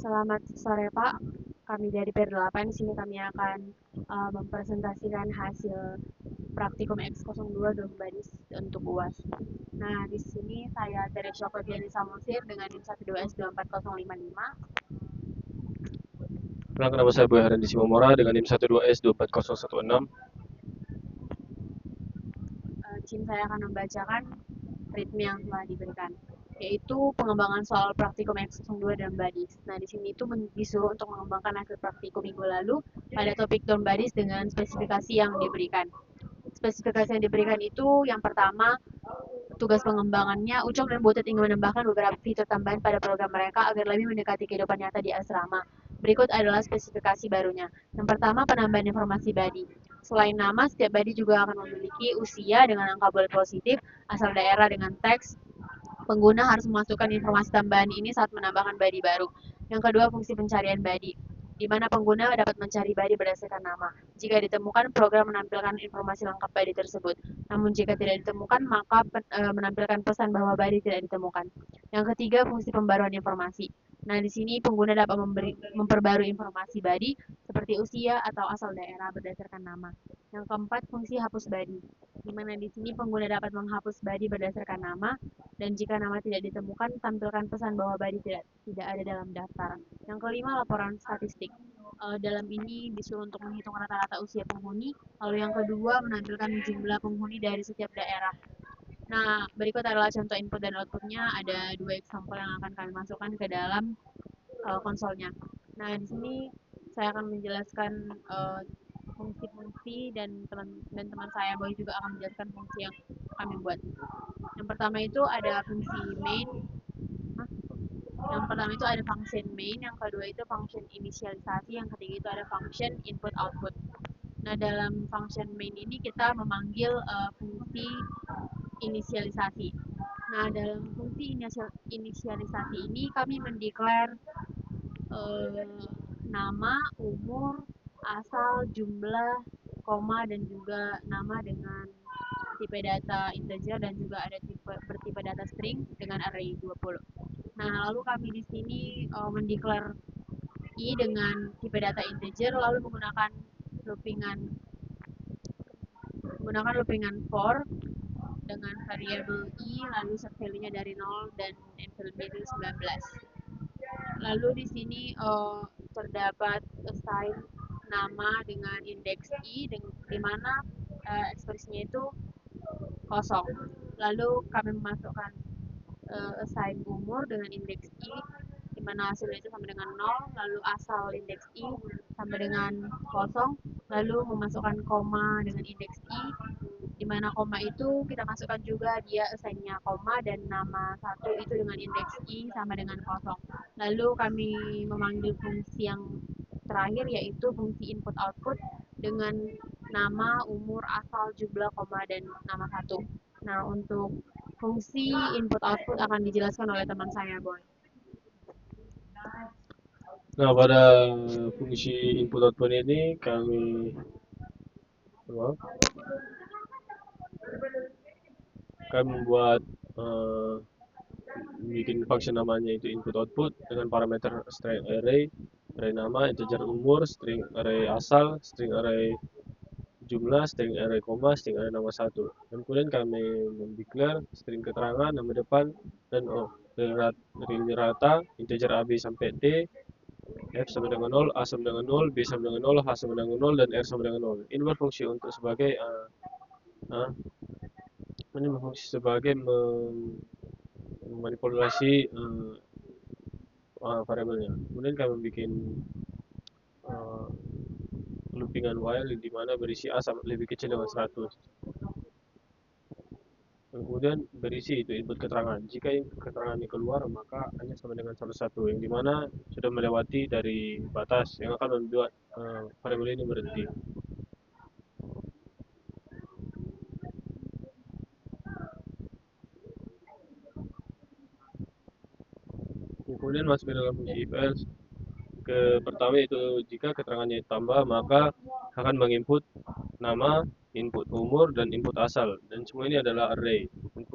Selamat sore Pak, kami dari PR8. Di sini kami akan mempresentasikan hasil praktikum X02 Dombadis untuk UAS. Nah, di sini saya Teresya Febiani Samosir dengan NIM 12S24055. Perkenalkan, nama saya Boy Harandi Simomora dengan NIM 12S24016. Tim saya akan membacakan ritme yang telah diberikan, yaitu pengembangan soal praktikum X02 dan Badis. Nah, di sini itu disuruh untuk mengembangkan hasil praktikum minggu lalu pada topik Don Badis dengan spesifikasi yang diberikan. Spesifikasi yang diberikan itu yang pertama, tugas pengembangannya, Ucok dan Butet ingin menambahkan beberapa fitur tambahan pada program mereka agar lebih mendekati kehidupan nyata di asrama. Berikut adalah spesifikasi barunya. Yang pertama, penambahan informasi body. Selain nama, setiap body juga akan memiliki usia dengan angka bulat positif, asal daerah dengan teks. Pengguna harus memasukkan informasi tambahan ini saat menambahkan body baru. Yang kedua, fungsi pencarian body, di mana pengguna dapat mencari body berdasarkan nama. Jika ditemukan, program menampilkan informasi lengkap body tersebut. Namun jika tidak ditemukan, maka menampilkan pesan bahwa body tidak ditemukan. Yang ketiga, fungsi pembaruan informasi. Nah, di sini pengguna dapat memperbarui informasi body seperti usia atau asal daerah berdasarkan nama. Yang keempat, fungsi hapus body, di mana di sini pengguna dapat menghapus body berdasarkan nama, dan jika nama tidak ditemukan, tampilkan pesan bahwa body tidak ada dalam daftar. Yang kelima, laporan statistik. Dalam ini disuruh untuk menghitung rata-rata usia penghuni. Lalu yang kedua, menampilkan jumlah penghuni dari setiap daerah. Nah, berikut adalah contoh input dan outputnya. Ada dua example yang akan kami masukkan ke dalam konsolnya. Nah, di sini saya akan menjelaskan fungsi-fungsi, dan teman saya Boy juga akan menjelaskan fungsi yang kami buat. Yang pertama itu ada fungsi main. Yang pertama itu ada function main, yang kedua itu function inisialisasi, yang ketiga itu ada function input output. Nah, dalam function main ini kita memanggil fungsi inisialisasi. Nah, dalam fungsi inisialisasi ini kami mendeklar nama, umur, asal, jumlah, koma, dan juga nama dengan tipe data integer dan juga ada bertipe data string dengan array 20. Nah, lalu kami di sini mendeklar i dengan tipe data integer, lalu menggunakan loopingan for dengan variabel i, lalu set value-nya dari 0 dan n value-nya itu 19. Lalu di sini terdapat assign nama dengan indeks i, di mana ekspresinya itu kosong. Lalu kami memasukkan assign umur dengan indeks i, di mana hasilnya itu sama dengan 0, lalu asal indeks i sama dengan kosong, lalu memasukkan koma dengan indeks i, di mana koma itu kita masukkan juga dia assign-nya koma, dan nama satu itu dengan indeks i sama dengan kosong. Lalu kami memanggil fungsi yang terakhir, yaitu fungsi input output dengan nama, umur, asal, jumlah, koma, dan nama satu. Nah, untuk fungsi input output akan dijelaskan oleh teman saya, Boy. Nah, pada fungsi input output ini kami membuat bikin function namanya itu input output dengan parameter string array nama, integer umur, string array asal, string array jumlah, string array koma, string array nama satu. Dan kemudian kami mendeklar string keterangan, nama depan, dan dari rata, integer a, b sampai d, f sama dengan 0, a sama dengan 0, b sama dengan 0, h sama dengan 0, dan r sama dengan 0. Ini berfungsi untuk sebagai memanipulasi variabelnya. Kemudian kami bikin loopingan while di mana berisi a sama lebih kecil dengan 100. Kemudian berisi itu input keterangan. Jika keterangan ini keluar, maka hanya sama dengan 101, yang dimana sudah melewati dari batas yang akan membuat variabel ini berhenti. Kemudian masuk ke dalam fungsi if else. Pertama itu jika keterangannya ditambah, maka akan menginput nama, input umur, dan input asal, dan semua ini adalah array.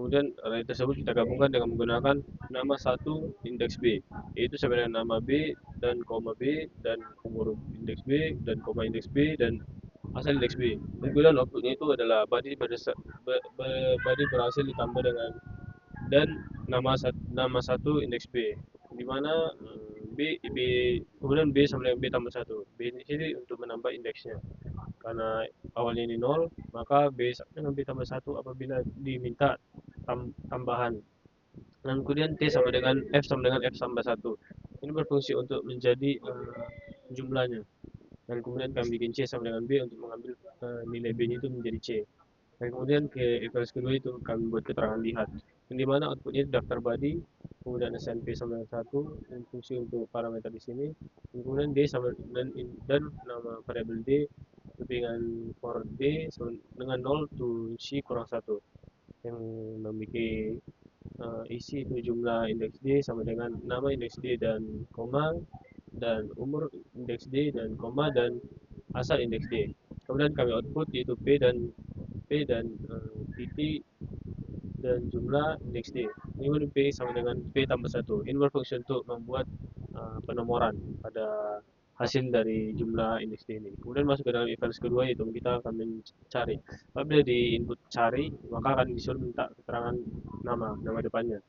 kemudian array tersebut kita gabungkan dengan menggunakan nama satu indeks B, yaitu sama dengan nama B dan koma B dan umur indeks B dan koma indeks B dan asal indeks B. Dan kemudian outputnya itu adalah body berhasil ditambah dengan dan nama satu indeks B, di mana B kemudian B sama dengan B tambah satu. B ini sini untuk menambah indeksnya. Karena awalnya ini 0, maka B sama dengan B tambah satu apabila diminta tambahan. Dan kemudian T sama dengan F tambah satu. Ini berfungsi untuk menjadi jumlahnya. Dan kemudian kami bikin C sama dengan B untuk mengambil nilai B-nya itu menjadi C. Dan kemudian ke evaluasi kedua itu kami buat keterangan lihat, yang dimana outputnya daftar body, kemudian SNP sama dengan satu, yang fungsi untuk parameter di sini, dan kemudian D sama dan nama variabel D dengan for D sama dengan 0 to C kurang satu, yang memiliki isi itu jumlah indeks D sama dengan nama indeks D dan koma dan umur indeks D dan koma dan asal indeks D. Kemudian kami output yaitu P dan titik dan jumlah indeks D. Ini P sama dengan P tambah satu. Ini berfungsi untuk membuat penomoran pada hasil dari jumlah indeks D ini. Kemudian masuk ke dalam evaluasi kedua, yaitu kita akan mencari. Apabila di input cari, maka akan disuruh minta keterangan nama depannya.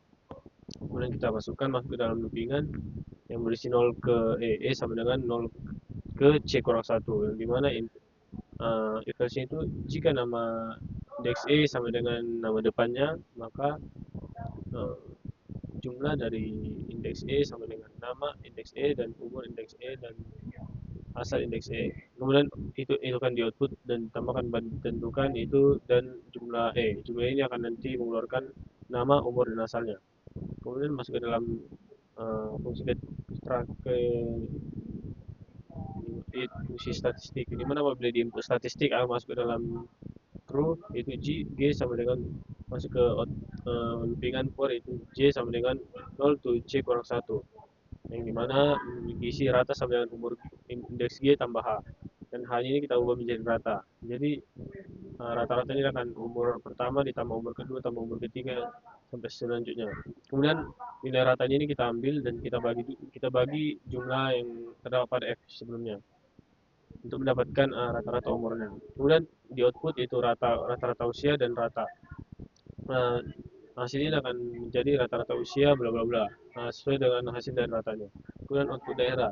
Kemudian kita masuk ke dalam loopingan yang berisi 0 ke E sama dengan 0 ke C kurang satu, yang dimana evaluasinya itu jika nama indeks E sama dengan nama depannya, maka uh, jumlah dari indeks E sama dengan nama indeks E dan umur indeks E dan asal indeks E. Kemudian itu kan di output dan tambahkan tentukan itu dan jumlah E. Jumlah ini akan nanti mengeluarkan nama, umur dan asalnya. Kemudian masuk ke dalam fungsi ke fungsi statistik, di mana apabila di input statistik akan masuk ke dalam true, yaitu G sama dengan masuk ke loopingan for, yaitu J sama dengan 0 to C kurang satu, yang dimana isi rata sama dengan umur indeks G tambah H, dan H ini kita ubah menjadi rata. Jadi rata-rata ini akan umur pertama ditambah umur kedua tambah umur ketiga sampai selanjutnya. Kemudian nilai ratanya ini kita ambil dan kita bagi jumlah yang terdapat pada F sebelumnya untuk mendapatkan rata-rata umurnya. Kemudian di output yaitu rata-rata usia dan rata. Hasilnya akan menjadi rata-rata usia bla bla bla, sesuai dengan hasil dari ratanya. Kemudian output daerah.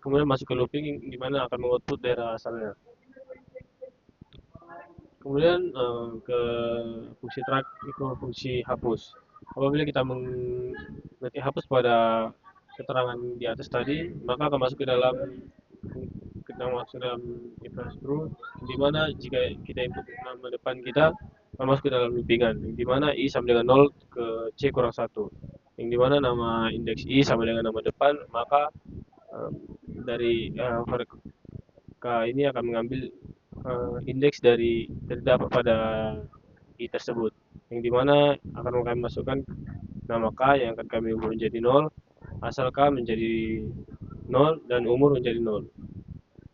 Kemudian masuk ke looping di mana akan mengoutput daerah asalnya. Kemudian ke fungsi terakhir, ke fungsi hapus. Apabila kita mengetik hapus pada keterangan di atas tadi, maka akan masuk ke dalam infrastruktur, di mana jika kita input nama depan kita akan masuk ke dalam loopingan, di mana I sama dengan 0 ke C kurang satu, yang dimana nama indeks I sama dengan nama depan, maka dari K ini akan mengambil indeks dari terdapat pada I tersebut, yang dimana akan kami masukkan nama K yang akan kami ubah menjadi 0, asal K menjadi 0 dan umur menjadi 0.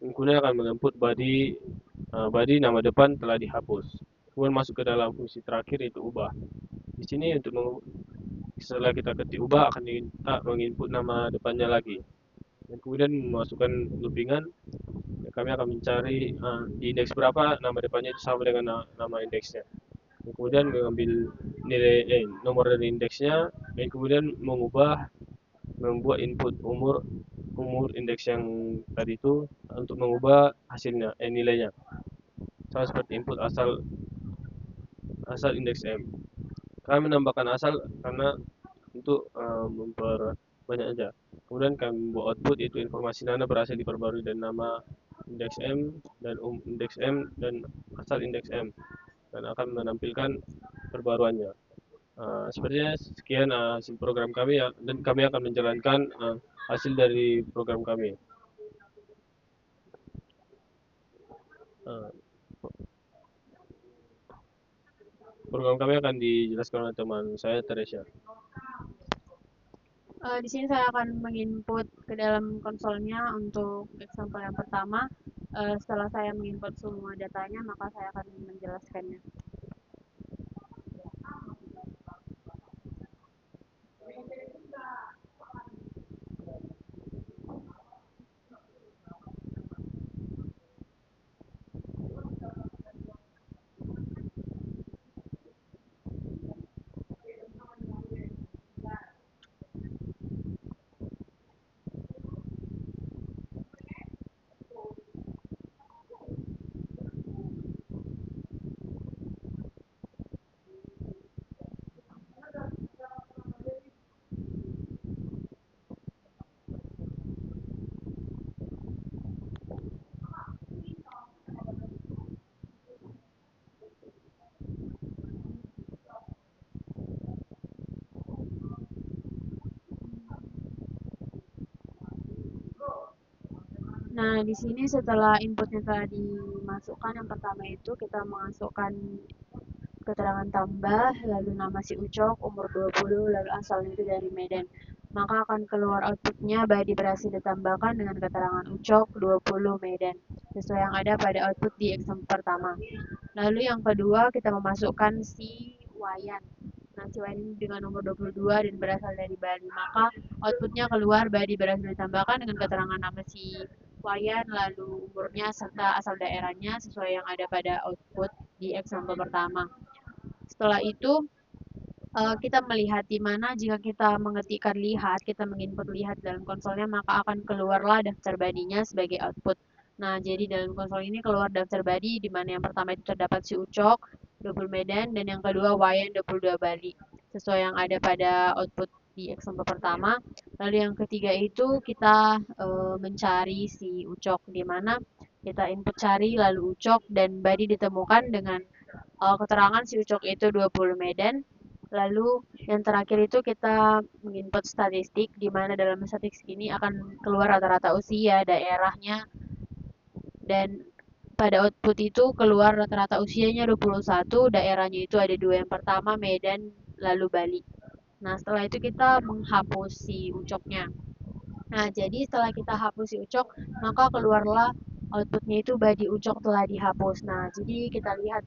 Kemudian akan menginput body nama depan telah dihapus. Kemudian masuk ke dalam fungsi terakhir, yaitu ubah. Di sini setelah kita ketik ubah akan diminta menginput nama depannya lagi. Dan kemudian memasukkan loopingan, kami akan mencari di indeks berapa nama depannya itu sama dengan nama indeksnya. Dan kemudian mengambil nomor dari indeksnya, dan kemudian membuat input umur indeks yang tadi itu untuk mengubah hasilnya, nilainya. Sama seperti input asal indeks M. Kami menambahkan asal karena untuk memperbanyak aja. Kemudian kami membuat output, yaitu informasi nana berhasil diperbarui dan nama indeks M dan indeks M dan asal indeks M, dan akan menampilkan perbaruannya. Sepertinya sekian hasil program kami ya, dan kami akan menjalankan hasil dari program kami. Program kami akan dijelaskan oleh teman saya, Teresia. Di sini saya akan menginput ke dalam konsolnya untuk example yang pertama. Setelah saya menginput semua datanya, maka saya akan menjelaskannya. Nah, di sini setelah inputnya telah dimasukkan, yang pertama itu kita masukkan keterangan tambah, lalu nama si Ucok, umur 20, lalu asalnya itu dari Medan. Maka akan keluar outputnya Badi berhasil ditambahkan dengan keterangan Ucok 20 Medan, sesuai yang ada pada output di example pertama. Lalu yang kedua kita memasukkan si Wayan. Nah, si Wayan ini dengan umur 22 dan berasal dari Bali. Maka outputnya keluar Badi berhasil ditambahkan dengan keterangan nama si Wayan, lalu umurnya serta asal daerahnya sesuai yang ada pada output di example pertama. Setelah itu kita melihat di mana jika kita mengetikkan lihat, kita menginput lihat dalam konsolnya, maka akan keluarlah daftar badinya sebagai output. Nah, jadi dalam konsol ini keluar daftar badi di mana yang pertama itu terdapat si Ucok 20 Medan dan yang kedua Wayan 22 Bali. Sesuai yang ada pada output di example pertama. Lalu yang ketiga itu kita mencari si Ucok di mana kita input cari lalu Ucok dan badi ditemukan dengan keterangan si Ucok itu 20 Medan. Lalu yang terakhir itu kita menginput statistik di mana dalam statistik ini akan keluar rata-rata usia, daerahnya, dan pada output itu keluar rata-rata usianya 21, daerahnya itu ada dua, yang pertama Medan, lalu Bali. Nah, setelah itu kita menghapus si Ucoknya. Nah, jadi setelah kita hapus si Ucok, maka keluarlah outputnya itu Badi Ucok telah dihapus. Nah, jadi kita lihat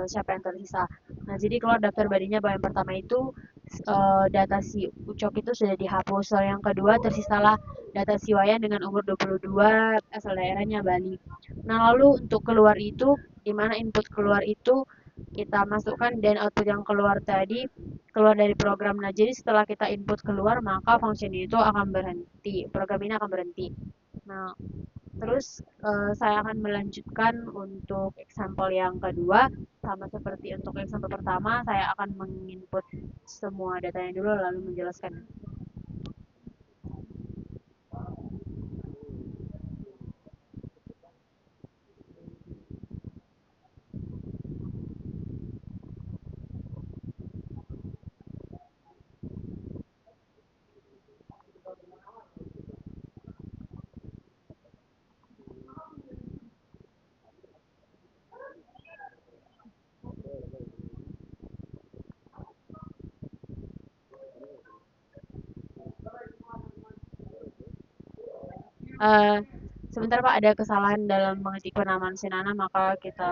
siapa yang tersisa. Nah, jadi keluar daftar badinya bahwa yang pertama itu data si Ucok itu sudah dihapus. Soal yang kedua tersisalah data si Wayan dengan umur 22, asal daerahnya Bali. Nah, lalu untuk keluar itu, di mana input keluar itu kita masukkan dan output yang keluar tadi keluar dari program. Nah, jadi setelah kita input keluar, maka function itu akan berhenti. Program ini akan berhenti. Nah, terus saya akan melanjutkan untuk example yang kedua. Sama seperti untuk example pertama, saya akan menginput semua datanya dulu lalu menjelaskan. Eh, Sebentar Pak, ada kesalahan dalam mengetik penamaan Sinana, maka kita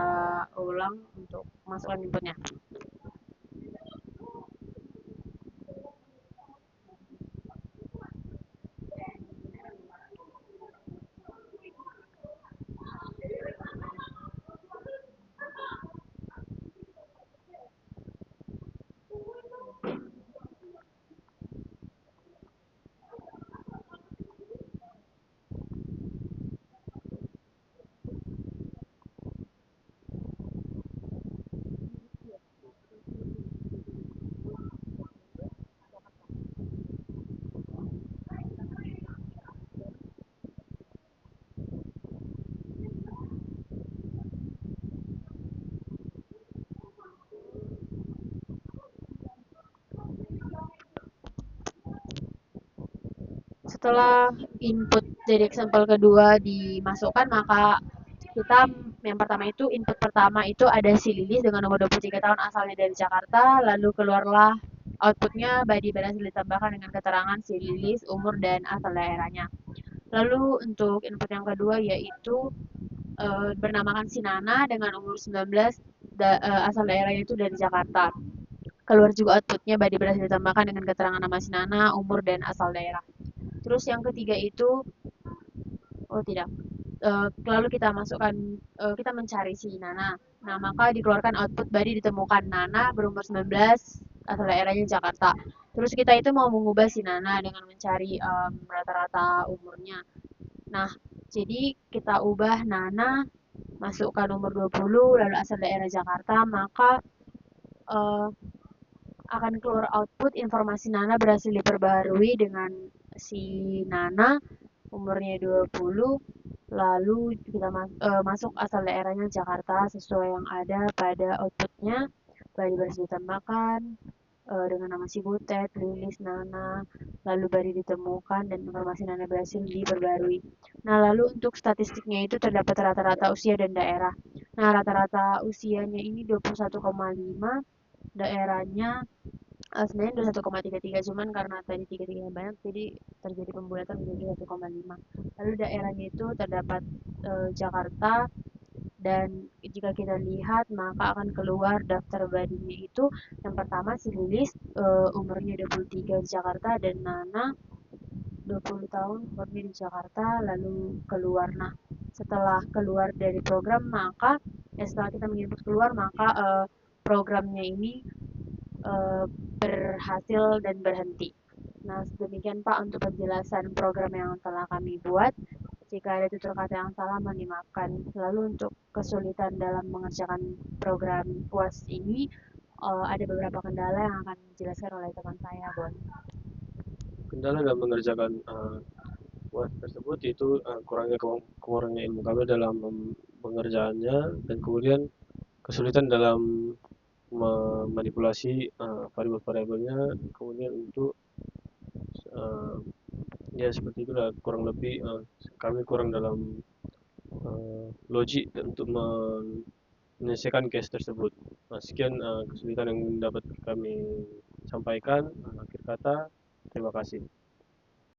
ulang untuk masukkan inputnya. Setelah input dari example kedua dimasukkan, maka kita yang pertama itu input pertama itu ada si Lilis dengan nomor 23 tahun, asalnya dari Jakarta, lalu keluarlah outputnya Badi berhasil ditambahkan dengan keterangan si Lilis, umur dan asal daerahnya. Lalu untuk input yang kedua yaitu bernamakan Sinana dengan umur 19, asal daerahnya itu dari Jakarta. Keluar juga outputnya Badi berhasil ditambahkan dengan keterangan nama Sinana, umur dan asal daerah. Terus yang ketiga itu, oh tidak, lalu kita masukkan, kita mencari si Nana. Nah, maka dikeluarkan output Badi ditemukan Nana berumur 19, asal daerahnya Jakarta. Terus kita itu mau mengubah si Nana dengan mencari rata-rata umurnya. Nah, jadi kita ubah Nana, masukkan umur 20, lalu asal daerah Jakarta, maka uh, akan keluar output informasi Nana berhasil diperbarui dengan si Nana umurnya 20, lalu kita masuk asal daerahnya Jakarta sesuai yang ada pada outputnya. Badi berhasil ditambahkan, dengan nama si Butet, Lilis, Nana, lalu baru ditemukan dan informasi Nana berhasil diperbarui. Nah, lalu untuk statistiknya itu terdapat rata-rata usia dan daerah. Nah, rata-rata usianya ini 21,5, daerahnya sebenarnya 21,33, cuman karena tadi 33 banyak jadi terjadi pembulatan menjadi 1,5. Lalu daerahnya itu terdapat Jakarta, dan jika kita lihat maka akan keluar daftar badinya itu yang pertama si Lilis, umurnya 23 di Jakarta, dan Nana 20 tahun umurnya di Jakarta lalu keluar. Nah, setelah keluar dari program maka setelah kita menginput keluar maka programnya ini eh, berhasil dan berhenti. Nah, demikian Pak untuk penjelasan program yang telah kami buat. Jika ada tutur kata yang salah, mohon dimaafkan. Lalu untuk kesulitan dalam mengerjakan program UAS ini, ada beberapa kendala yang akan dijelaskan oleh teman saya, Bon. Kendala dalam mengerjakan UAS tersebut itu kurangnya ilmu kami dalam pengerjaannya, dan kemudian kesulitan dalam memanipulasi variabel-variabelnya, kemudian untuk uh, ya seperti itulah kurang lebih, kami kurang dalam logik untuk menyelesaikan case tersebut. Nah, sekian kesulitan yang dapat kami sampaikan. Akhir kata, terima kasih.